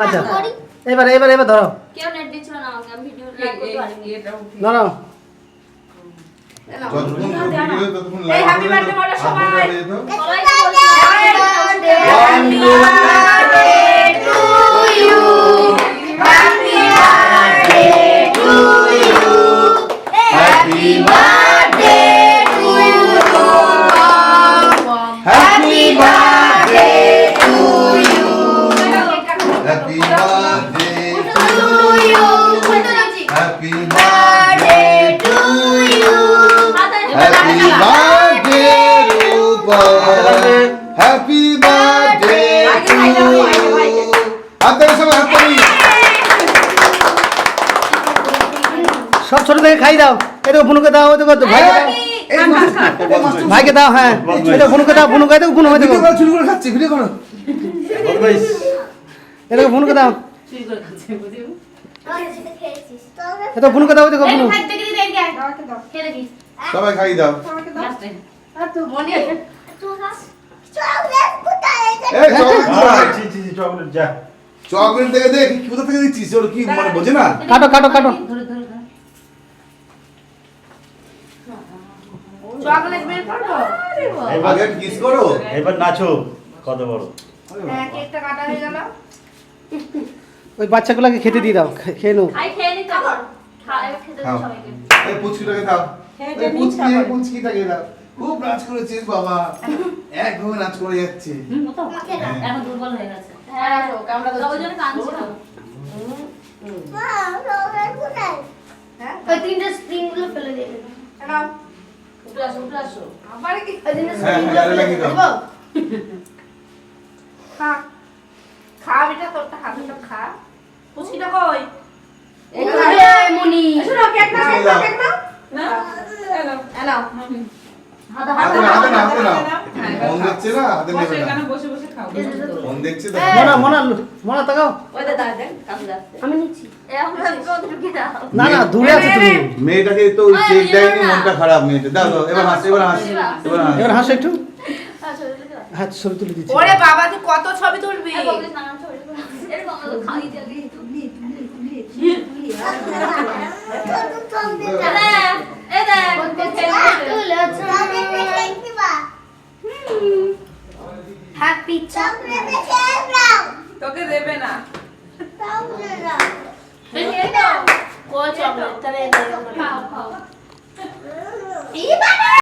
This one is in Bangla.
আচ্ছা এবার এবার এবার ধরো কেউ নেট দিচ্ছিল না আমাকে, আমি ভিডিও লাইভ করতে পারিনি। ধরো যতক্ষণ ভিডিও ততক্ষণ এই লাইভ হ্যাপি বার্থডে বলো সবাই। সবাইকে বলছি happy birthday to you, happy birthday to you, happy birthday to you, happy birthday to you, happy birthday to you, happy birthday to you, happy birthday Rupa happy birthday to আপনাদের সবাই হাত তালি সব ছোট থেকে খাই দাও এই দেখো বুনুকে দাও ওই দেখো ভাইকে দাও হ্যাঁ এই দেখো বুনুকে দাও বুনুকে দেখো বুনু ভিডিও করো শুরু করে খাচ্ছি ভিডিও করো এই দেখো বুনুকে দাও এই দেখো বুনুকে দাও ওই দেখো বুনু সবাই খাই দাও এই চকলেট যা চকলেট থেকে দেখ কোথা থেকে দিচ্ছিস ওর কি মানে বোঝে না কাটো কাটো কাটো চকলেট বের করবো। আগে কিস করো এবার নাচো কত বড় হ্যাঁ, কেকটা কাটা হয়ে গেল। ওই বাচ্চাগুলোকে খেতে দিয়ে দাও খেয়ে নাও আই খেয়ে নিতে পার, খেতে দাও খাও সবাইকে। এই পুচকিটাকে দাও এই পুচকিটাকে দাও খুব নাচ করেছিস বাবা একভাবে নাচ করে যাচ্ছে এখন দুর্বল হয়ে গেছে। হ্যাঁ ওই জন্য কাঁদছিল। হ্যাঁ, ওই তিনটে স্প্রিং গুলো ফেলে দিয়ে দেবে। নাও। উঠে আসো। আবার কি? ওই তিনটে হ্যাঁ, স্প্রিং হ্যাঁ, গুলো ফেলে লাগিয়ে দিয়ে দাও। দেবো। খা। খা বেটা, তোরটা হাতে তো খা। পুচকিটা কই? ওরে মনি। শোনো, কেক নাও, পুচকি কেক নাও, দাও। কেক নাও। না এ নাও। হাতে হাতে হাতে না হাতে না হাতে না মন দেখছে না হাতে নেবে না বসে বসে খাও। মন দেখছে তো মনা মনা মনা তাকাও ওই দে দাঁড়া দেন, কাছে যাচ্ছে। আমি নিচ্ছি। এরকম ভাবে কেউ ঢুকে দাও। না না দূরে আছে তুমি মেয়েটাকে তো ওই কেক দেয়নি মনটা খারাপ মেয়েটা দাও দাও এবার হাস এবার হাস এবার হাস এবার হাসো একটু আচ্ছা ঢুকে দাও। হাত ছবি তুলে দিচ্ছি ওরে বাবা, তুই কত ছবি তুলবি? এই বকরিস নাম ছড়ি করে। এরকম খাই দিয়ে দিই তুমি। এই দেখ হ্যাপি তোকে দেবে না। ও চকলেট তাহলে খাও খাও।